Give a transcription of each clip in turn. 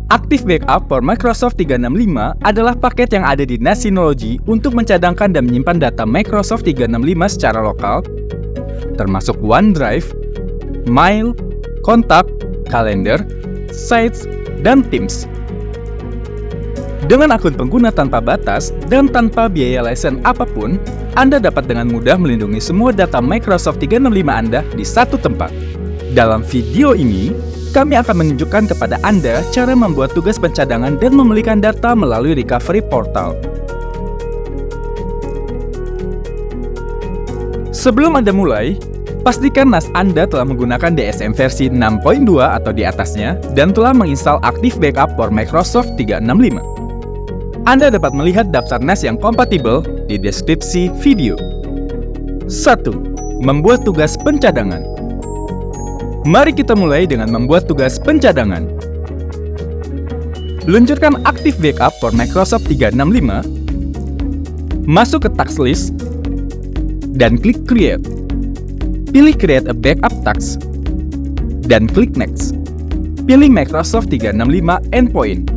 Active Backup for Microsoft 365 adalah paket yang ada di NAS Synology untuk mencadangkan dan menyimpan data Microsoft 365 secara lokal, termasuk OneDrive, Mail, Kontak, Kalender, Sites, dan Teams. Dengan akun pengguna tanpa batas dan tanpa biaya lisensi apapun, Anda dapat dengan mudah melindungi semua data Microsoft 365 Anda di satu tempat. Dalam video ini, kami akan menunjukkan kepada Anda cara membuat tugas pencadangan dan memulihkan data melalui Recovery Portal. Sebelum Anda mulai, pastikan NAS Anda telah menggunakan DSM versi 6.2 atau di atasnya dan telah menginstal Active Backup for Microsoft 365. Anda dapat melihat daftar NAS yang kompatibel di deskripsi video. 1. Membuat tugas pencadangan. Mari kita mulai dengan membuat tugas pencadangan. Luncurkan Active Backup for Microsoft 365, masuk ke task list, dan klik Create. Pilih Create a Backup Task, dan klik Next. Pilih Microsoft 365 Endpoint.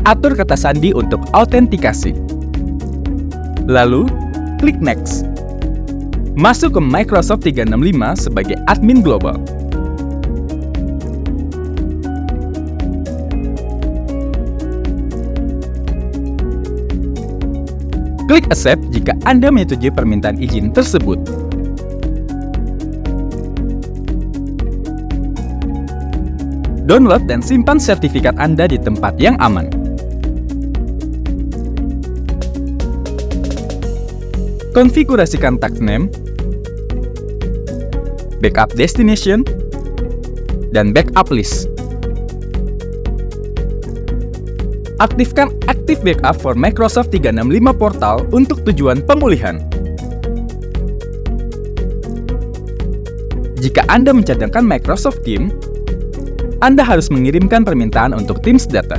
Atur kata sandi untuk autentikasi. Lalu, klik Next. Masuk ke Microsoft 365 sebagai admin global. Klik Accept jika Anda menyetujui permintaan izin tersebut. Download dan simpan sertifikat Anda di tempat yang aman. Konfigurasikan task name, backup destination, dan backup list. Aktifkan Active Backup for Microsoft 365 Portal untuk tujuan pemulihan. Jika Anda mencadangkan Microsoft Teams, Anda harus mengirimkan permintaan untuk Teams data,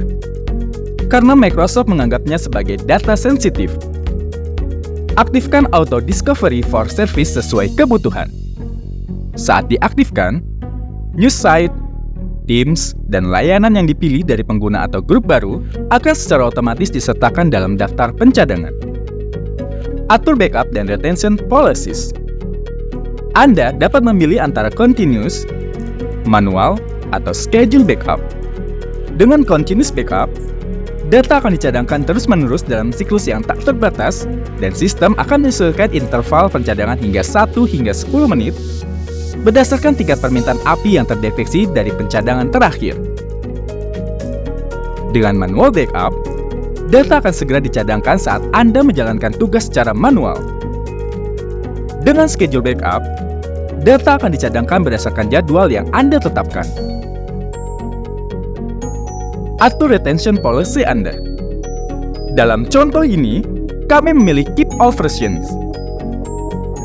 karena Microsoft menganggapnya sebagai data sensitif. Aktifkan Auto Discovery for Service sesuai kebutuhan. Saat diaktifkan, New Site, Teams, dan layanan yang dipilih dari pengguna atau grup baru akan secara otomatis disertakan dalam daftar pencadangan. Atur backup dan retention policies. Anda dapat memilih antara continuous, manual, atau schedule backup. Dengan continuous backup, data akan dicadangkan terus-menerus dalam siklus yang tak terbatas, dan sistem akan menyesuaikan interval pencadangan hingga 1 hingga 10 menit berdasarkan tingkat permintaan API yang terdeteksi dari pencadangan terakhir. Dengan manual backup, data akan segera dicadangkan saat Anda menjalankan tugas secara manual. Dengan schedule backup, data akan dicadangkan berdasarkan jadwal yang Anda tetapkan. Atur retention policy Anda. Dalam contoh ini, kami memilih Keep All Versions.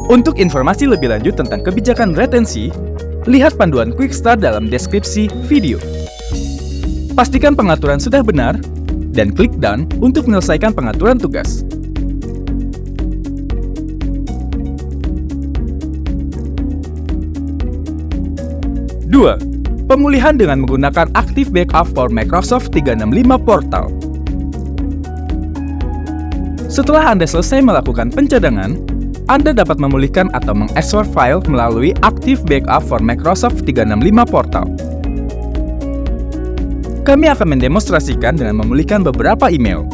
Untuk informasi lebih lanjut tentang kebijakan retensi, lihat panduan Quick Start dalam deskripsi video. Pastikan pengaturan sudah benar, dan klik Done untuk menyelesaikan pengaturan tugas. Dua. Pemulihan dengan menggunakan Active Backup for Microsoft 365 Portal. Setelah Anda selesai melakukan pencadangan, Anda dapat memulihkan atau mengekspor file melalui Active Backup for Microsoft 365 Portal. Kami akan mendemonstrasikan dengan memulihkan beberapa email.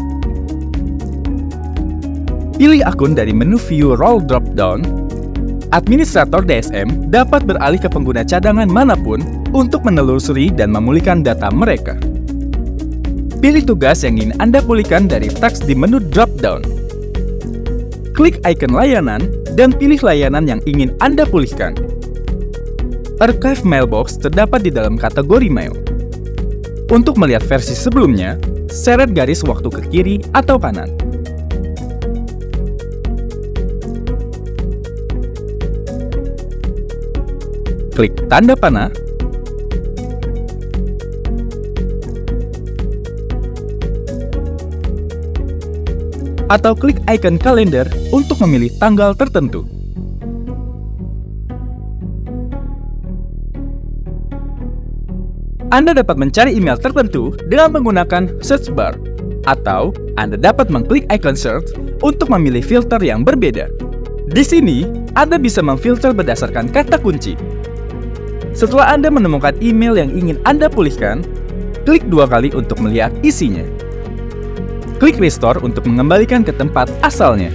Pilih akun dari menu View Role drop-down. Administrator DSM dapat beralih ke pengguna cadangan manapun untuk menelusuri dan memulihkan data mereka. Pilih tugas yang ingin Anda pulihkan dari teks di menu drop-down. Klik icon layanan dan pilih layanan yang ingin Anda pulihkan. Archive Mailbox terdapat di dalam kategori mail. Untuk melihat versi sebelumnya, seret garis waktu ke kiri atau kanan. Klik tanda panah, atau klik icon kalender untuk memilih tanggal tertentu. Anda dapat mencari email tertentu dengan menggunakan search bar, atau Anda dapat mengklik icon search untuk memilih filter yang berbeda. Di sini, Anda bisa memfilter berdasarkan kata kunci. Setelah Anda menemukan email yang ingin Anda pulihkan, klik 2 kali untuk melihat isinya. Klik restore untuk mengembalikan ke tempat asalnya.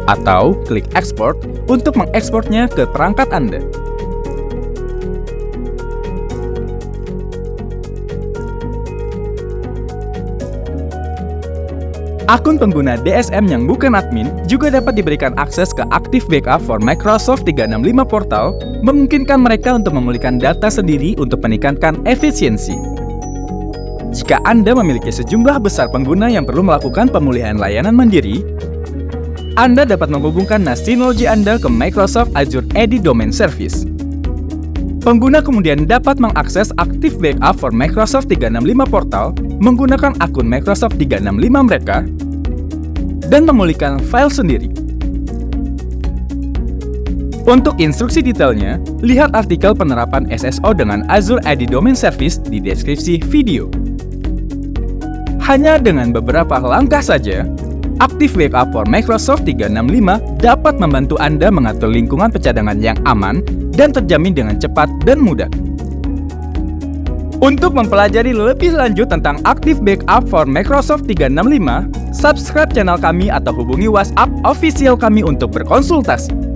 Atau klik export untuk mengekspornya ke perangkat Anda. Akun pengguna DSM yang bukan admin juga dapat diberikan akses ke Active Backup for Microsoft 365 Portal, memungkinkan mereka untuk memulihkan data sendiri untuk meningkatkan efisiensi. Jika Anda memiliki sejumlah besar pengguna yang perlu melakukan pemulihan layanan mandiri, Anda dapat menghubungkan NAS Synology Anda ke Microsoft Azure AD Domain Service. Pengguna kemudian dapat mengakses Active Backup for Microsoft 365 Portal menggunakan akun Microsoft 365 mereka dan memulihkan file sendiri. Untuk instruksi detailnya, lihat artikel penerapan SSO dengan Azure AD Domain Service di deskripsi video. Hanya dengan beberapa langkah saja, Active Backup for Microsoft 365 dapat membantu Anda mengatur lingkungan pencadangan yang aman dan terjamin dengan cepat dan mudah. Untuk mempelajari lebih lanjut tentang Active Backup for Microsoft 365, subscribe channel kami atau hubungi WhatsApp official kami untuk berkonsultasi.